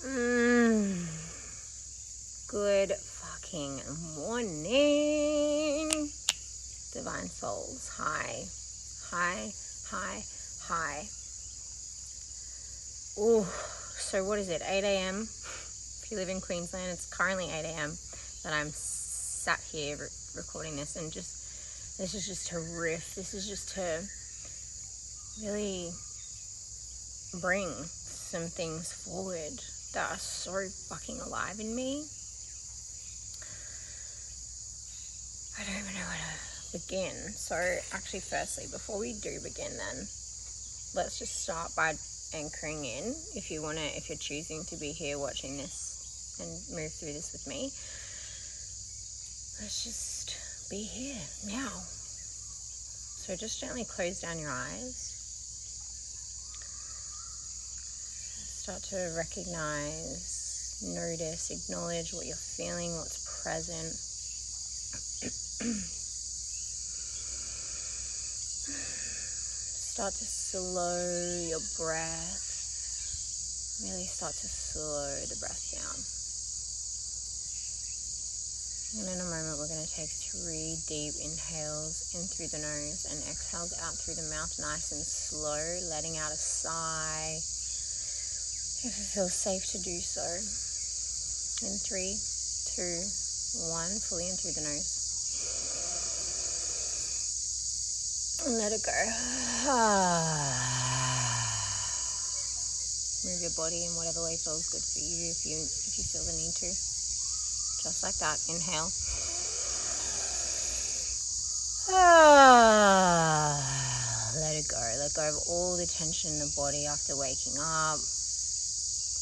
Good fucking morning, divine souls. Hi. Ooh, so what is it, 8 a.m? If you live in Queensland, it's currently 8 a.m. that I'm sat here recording this, and this is just to riff. This is just to really bring some things forward that are so fucking alive in me. I don't even know where to begin. So actually, firstly, before we do begin then, let's just start by anchoring in. If you're choosing to be here watching this and move through this with me, let's just be here now. So just gently close down your eyes. Start to recognize, notice, acknowledge what you're feeling, what's present. Start to slow your breath. Really start to slow the breath down. And in a moment, we're going to take 3 deep inhales in through the nose and exhales out through the mouth, nice and slow, letting out a sigh if it feels safe to do so. In 3, 2, 1, fully in through the nose. And let it go. Move your body in whatever way feels good for you if you feel the need to. Just like that. Inhale. Let it go. Let go of all the tension in the body after waking up.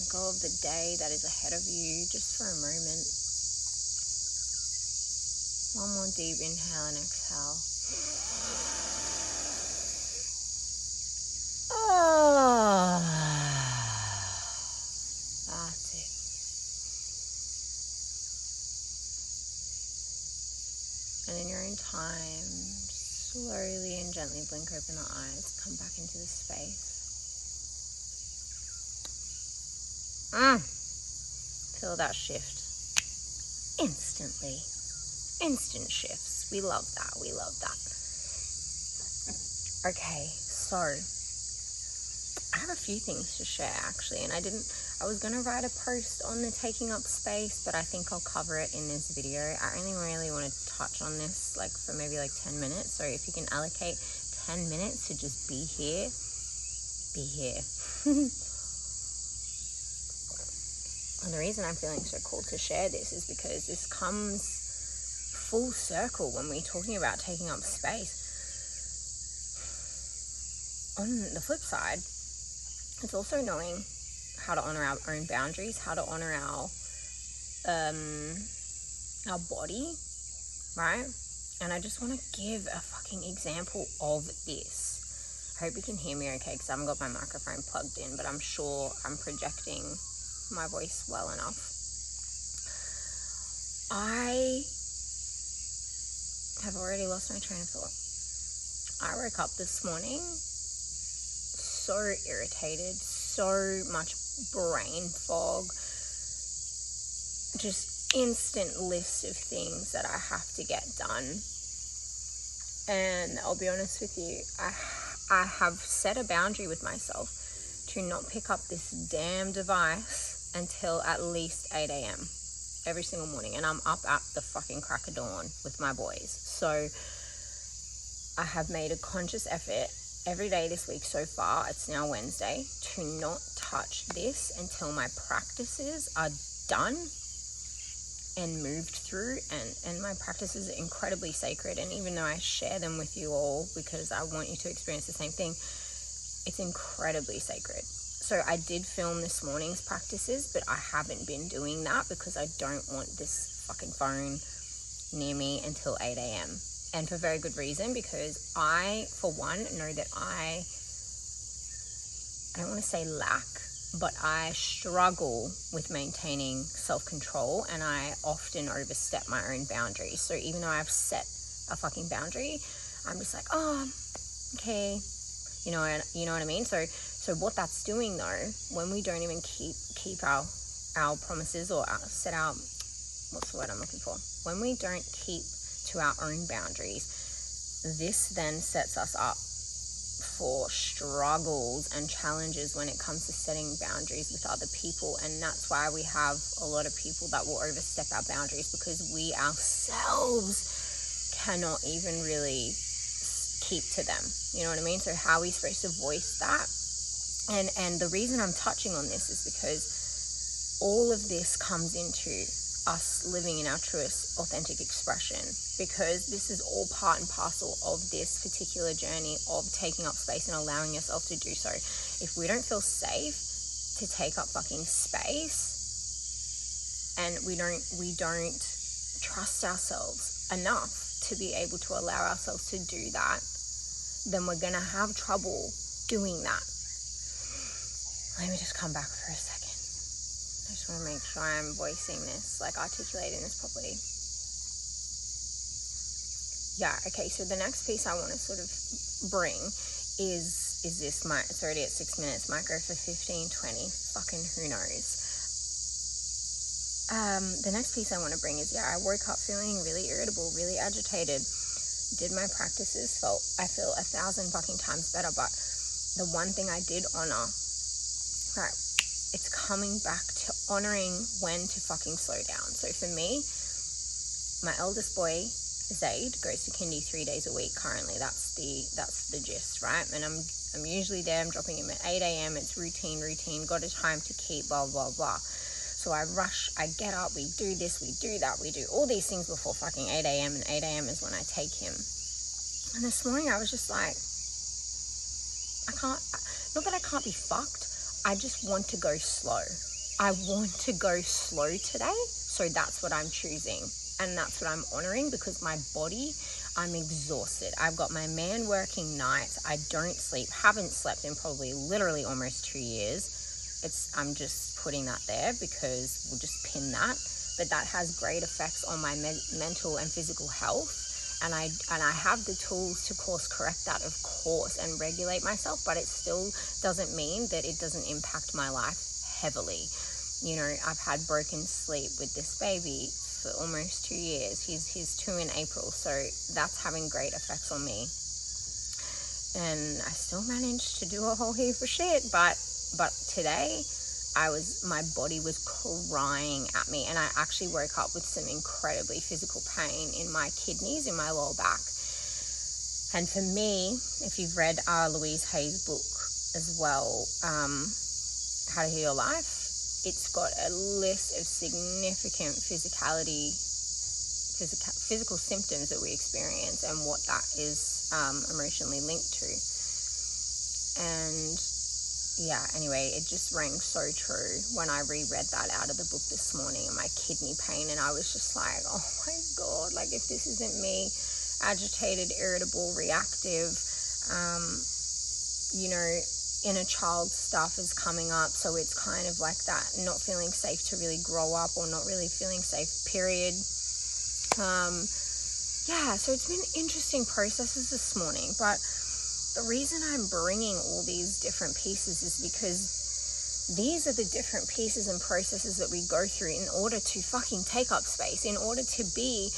Let go of the day that is ahead of you just for a moment. One more deep inhale and exhale. That's it. And in your own time, slowly and gently blink open the eyes, come back into the space. Feel that shift. Instantly. Instant shifts. We love that. Okay, so I have a few things to share actually, and I was going to write a post on the taking up space, but I think I'll cover it in this video. I only really want to touch on this for maybe 10 minutes. So if you can allocate 10 minutes to just be here, be here. And the reason I'm feeling so called to share this is because this comes full circle when we're talking about taking up space. On the flip side, it's also knowing how to honor our own boundaries, how to honor our body, right? And I just want to give a fucking example of this. I hope you can hear me okay, because I haven't got my microphone plugged in, but I'm sure I'm projecting my voice well enough. I have already lost my train of thought. I woke up this morning so irritated, so much brain fog, just instant list of things that I have to get done. And I'll be honest with you, I have set a boundary with myself to not pick up this damn device until at least 8 a.m. every single morning, and I'm up at the fucking crack of dawn with my boys. So I have made a conscious effort every day this week so far, it's now Wednesday, to not touch this until my practices are done and moved through. And my practices are incredibly sacred, and even though I share them with you all because I want you to experience the same thing, it's incredibly sacred. So I did film this morning's practices, but I haven't been doing that because I don't want this fucking phone near me until 8 a.m. And for very good reason, because I, for one, know that I don't want to say lack, but I struggle with maintaining self-control, and I often overstep my own boundaries. So even though I've set a fucking boundary, I'm just like, oh, okay, you know what I mean? So what that's doing though, when we don't even keep our our promises or set our, what's the word I'm looking for? When we don't keep to our own boundaries, this then sets us up for struggles and challenges when it comes to setting boundaries with other people. And that's why we have a lot of people that will overstep our boundaries, because we ourselves cannot even really keep to them. You know what I mean? So how are we supposed to voice that? And the reason I'm touching on this is because all of this comes into us living in our truest authentic expression, because this is all part and parcel of this particular journey of taking up space and allowing yourself to do so. If we don't feel safe to take up fucking space, and we don't trust ourselves enough to be able to allow ourselves to do that, then we're gonna have trouble doing that. Let me just come back for a second. I just want to make sure I'm voicing this, like articulating this properly. Yeah, okay, so the next piece I want to sort of bring is this, it's already at 6 minutes, might go for 15, 20, fucking who knows. The next piece I want to bring is, I woke up feeling really irritable, really agitated, did my practices, I feel 1,000 fucking times better, but the one thing I did honor, right, it's coming back to honoring when to fucking slow down. So for me, my eldest boy, Zaid, goes to kindy 3 days a week currently. That's the gist, right? And I'm usually there, I'm dropping him at 8 a.m. It's routine, got a time to keep, blah, blah, blah. So I rush, I get up, we do this, we do that, we do all these things before fucking 8 a.m. And 8 a.m. is when I take him. And this morning I was just like, not that I can't be fucked, I just want to go slow. I want to go slow today. So that's what I'm choosing. And that's what I'm honoring, because my body, I'm exhausted. I've got my man working nights. I don't sleep, haven't slept in probably literally almost 2 years. I'm just putting that there because we'll just pin that. But that has great effects on my mental and physical health. And I have the tools to course correct that, of course, and regulate myself, but it still doesn't mean that it doesn't impact my life heavily. You know, I've had broken sleep with this baby for almost 2 years. He's 2 in April, so that's having great effects on me. And I still managed to do a whole heap of shit, but today my body was crying at me, and I actually woke up with some incredibly physical pain in my kidneys, in my lower back. And for me, if you've read Louise Hay's book as well, How to Heal Your Life, it's got a list of significant physical symptoms that we experience and what that is emotionally linked to. And anyway, it just rang so true when I reread that out of the book this morning, and my kidney pain, and I was just like, oh my God, like if this isn't me, agitated, irritable, reactive, inner child stuff is coming up, so it's kind of like that, not feeling safe to really grow up, or not really feeling safe, period. So it's been interesting processes this morning, but the reason I'm bringing all these different pieces is because these are the different pieces and processes that we go through in order to fucking take up space, in order to be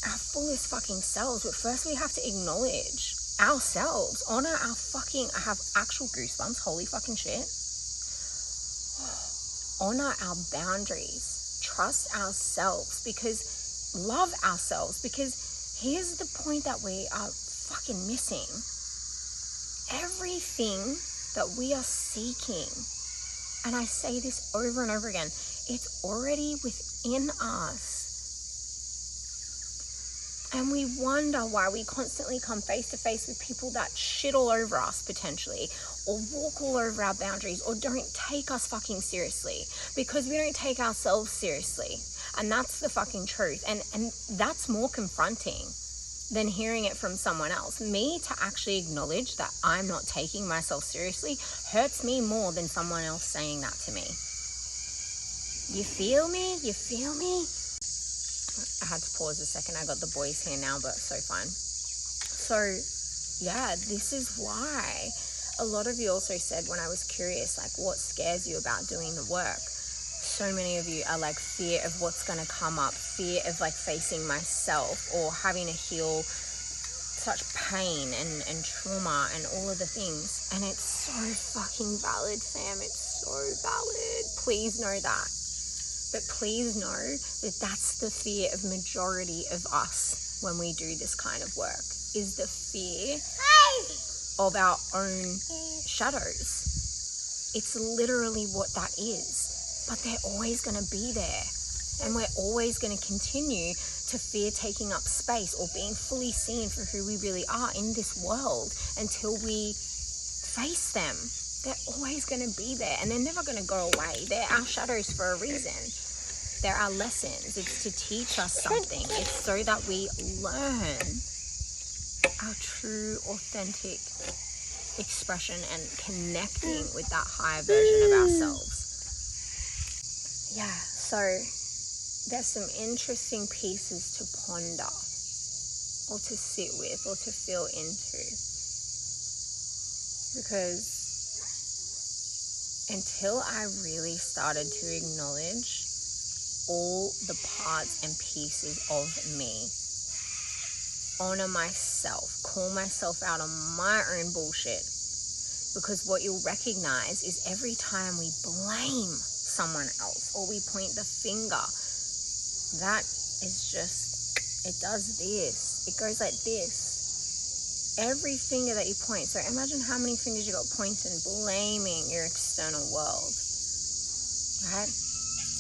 our fullest fucking selves. But first we have to acknowledge ourselves, honor our fucking, I have actual goosebumps, holy fucking shit. Honor our boundaries, trust ourselves, love ourselves, because here's the point that we are fucking missing. Everything that we are seeking, and I say this over and over again, it's already within us. And we wonder why we constantly come face to face with people that shit all over us potentially, or walk all over our boundaries, or don't take us fucking seriously, because we don't take ourselves seriously. And that's the fucking truth. And that's more confronting than hearing it from someone else. Me to actually acknowledge that I'm not taking myself seriously hurts me more than someone else saying that to me. You feel me? I had to pause a second. I got the boys here now, but so fun. So this is why a lot of you also said, when I was curious, like, what scares you about doing the work? so many of you are like fear of what's going to come up, fear of like facing myself or having to heal such pain and trauma and all of the things. And it's so fucking valid, fam. It's so valid. Please know that. But please know that that's the fear of majority of us when we do this kind of work, is the fear of our own shadows. It's literally what that is. But they're always going to be there. And we're always going to continue to fear taking up space or being fully seen for who we really are in this world until we face them. They're always going to be there, and they're never going to go away. They're our shadows for a reason. They're our lessons. It's to teach us something. It's so that we learn our true, authentic expression and connecting with that higher version of ourselves. Yeah, so there's some interesting pieces to ponder or to sit with or to feel into. Because until I really started to acknowledge all the parts and pieces of me, honor myself, call myself out on my own bullshit, because what you'll recognize is every time we blame someone else or we point the finger, that is just, it does this, it goes like this. Every finger that you point, so imagine how many fingers you got pointing, blaming your external world, right?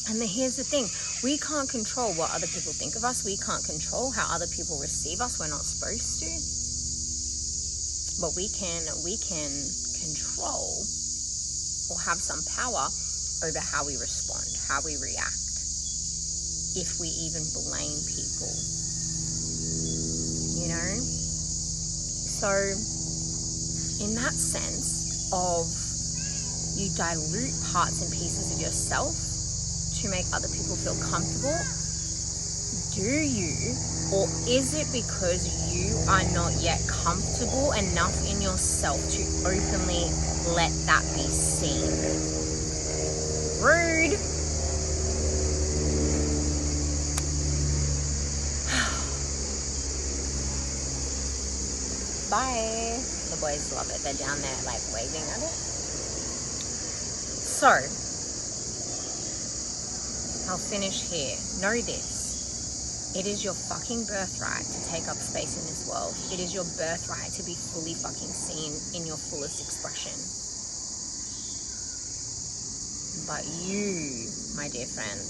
And here's the thing, we can't control what other people think of us. We can't control how other people receive us. We're not supposed to. But we can control or have some power over how we respond, how we react, if we even blame people, you know? So in that sense of you dilute parts and pieces of yourself to make other people feel comfortable, do you, or is it because you are not yet comfortable enough in yourself to openly let that be seen? Rude. Bye. The boys love it. They're down there like waving at it. So, I'll finish here. Know this. It is your fucking birthright to take up space in this world. It is your birthright to be fully fucking seen in your fullest expression. But you, my dear friend,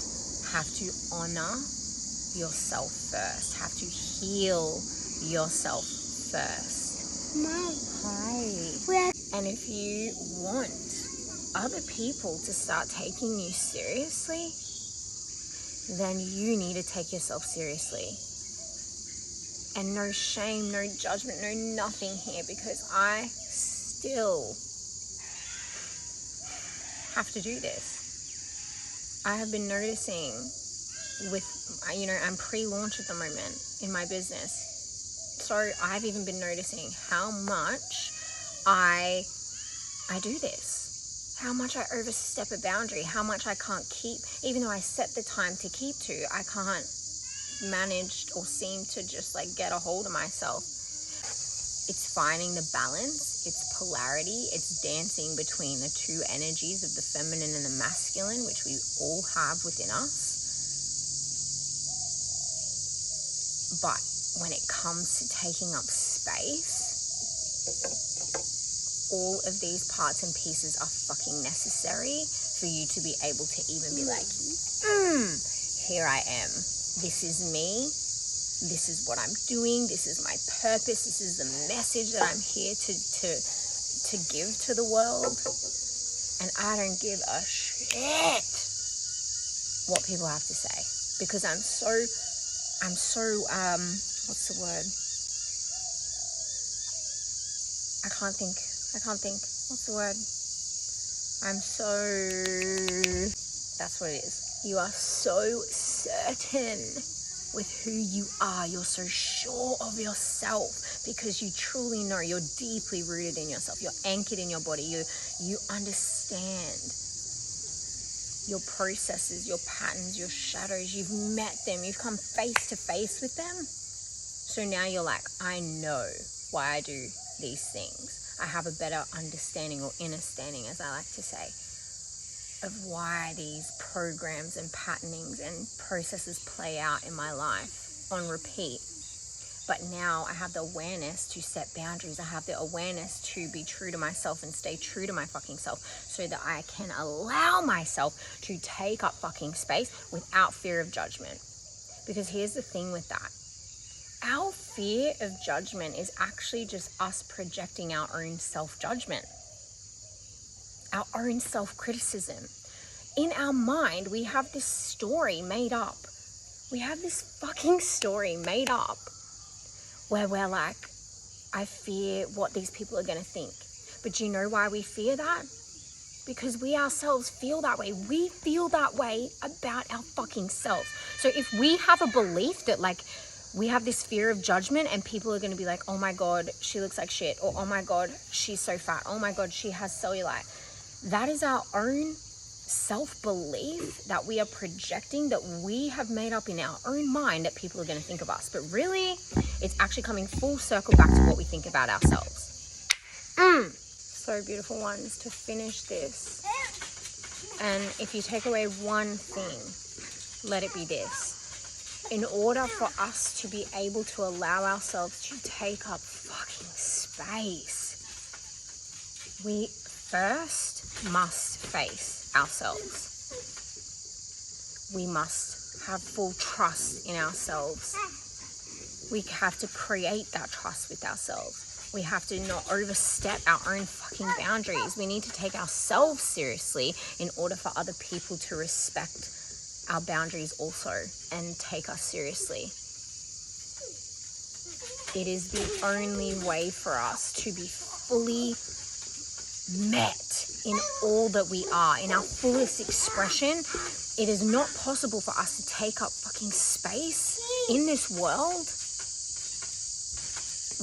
have to honor yourself first. Have to heal yourself first. Mom. Hi. And if you want other people to start taking you seriously, then you need to take yourself seriously. And no shame, no judgment, no nothing here, because I still have to do this. I have been noticing with, you know, I'm pre-launch at the moment in my business. So I've even been noticing how much I do this, how much I overstep a boundary, how much I can't keep, even though I set the time to keep to, I can't manage or seem to just like get a hold of myself. It's finding the balance, it's polarity, it's dancing between the two energies of the feminine and the masculine, which we all have within us. But when it comes to taking up space, all of these parts and pieces are fucking necessary for you to be able to even be like, here I am. This is me. This is what I'm doing. This is my purpose. This is the message that I'm here to give to the world. And I don't give a shit what people have to say, because I'm so what's the word? I can't think. What's the word? That's what it is. You are so certain with who you are. You're so sure of yourself because you truly know. You're deeply rooted in yourself. You're anchored in your body. You understand your processes, your patterns, your shadows. You've met them. You've come face to face with them. So now you're like, I know why I do these things. I have a better understanding, or understanding, as I like to say, of why these programs and patternings and processes play out in my life on repeat. But now I have the awareness to set boundaries. I have the awareness to be true to myself and stay true to my fucking self, so that I can allow myself to take up fucking space without fear of judgment. Because here's the thing with that. Our fear of judgment is actually just us projecting our own self-judgment, our own self-criticism. In our mind, we have this story made up. We have this fucking story made up where we're like, I fear what these people are going to think. But do you know why we fear that? Because we ourselves feel that way. We feel that way about our fucking selves. So if we have a belief that like we have this fear of judgment and people are going to be like, oh my God, she looks like shit. Or oh my God, she's so fat. Oh my God, she has cellulite. That is our own self-belief that we are projecting, that we have made up in our own mind that people are going to think of us. But really, it's actually coming full circle back to what we think about ourselves. So beautiful ones, to finish this. And if you take away one thing, let it be this. In order for us to be able to allow ourselves to take up fucking space, we first must face ourselves. We must have full trust in ourselves. We have to create that trust with ourselves. We have to not overstep our own fucking boundaries. We need to take ourselves seriously in order for other people to respect our boundaries also and take us seriously. It is the only way for us to be fully met in all that we are, in our fullest expression. It is not possible for us to take up fucking space in this world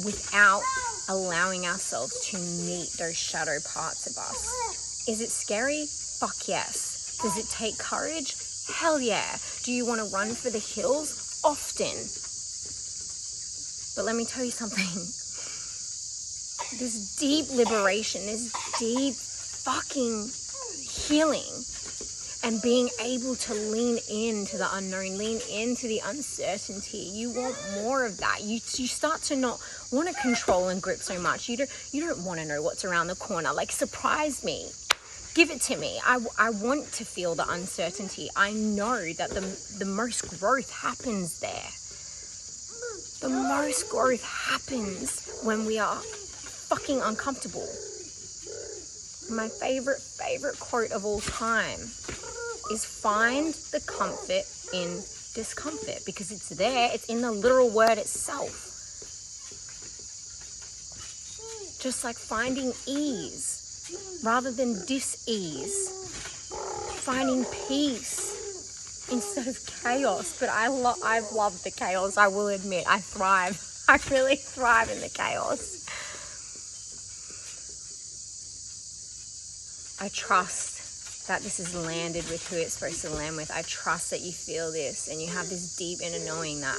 without allowing ourselves to meet those shadow parts of us. Is it scary? Fuck yes. Does it take courage? Hell yeah. Do you want to run for the hills? Often. But let me tell you something. This deep liberation, this deep fucking healing, and being able to lean into the unknown, lean into the uncertainty. You want more of that. You start to not want to control and grip so much. You don't want to know what's around the corner. Like, surprise me. Give it to me. I want to feel the uncertainty. I know that the most growth happens there. The most growth happens when we are fucking uncomfortable. My favorite quote of all time is find the comfort in discomfort, because it's there. It's in the literal word itself. Just like finding ease rather than dis-ease. Finding peace instead of chaos. But I've loved the chaos, I will admit. I thrive. I really thrive in the chaos. I trust that this is landed with who it's supposed to land with. I trust that you feel this and you have this deep inner knowing that,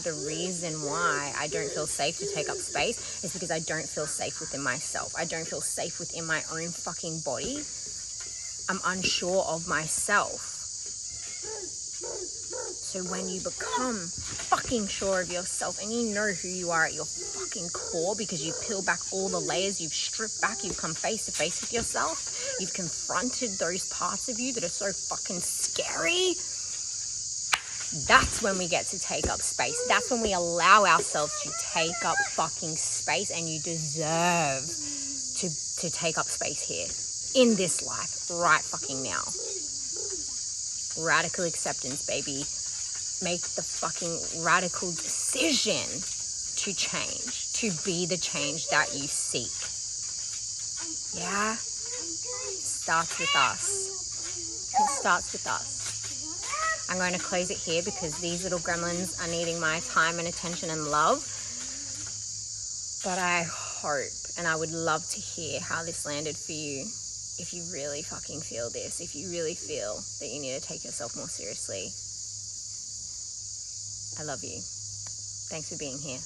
the reason why I don't feel safe to take up space is because I don't feel safe within myself. I don't feel safe within my own fucking body. I'm unsure of myself. So when you become fucking sure of yourself and you know who you are at your fucking core, because you peel back all the layers, you've stripped back, you've come face to face with yourself, you've confronted those parts of you that are so fucking scary, that's when we get to take up space. That's when we allow ourselves to take up fucking space, and you deserve to take up space here in this life right fucking now. Radical acceptance, baby. Make the fucking radical decision to change, to be the change that you seek. Yeah? It starts with us. It starts with us. I'm going to close it here because these little gremlins are needing my time and attention and love. But I hope, and I would love to hear how this landed for you. if you really fucking feel this, if you really feel that you need to take yourself more seriously, I love you. Thanks for being here.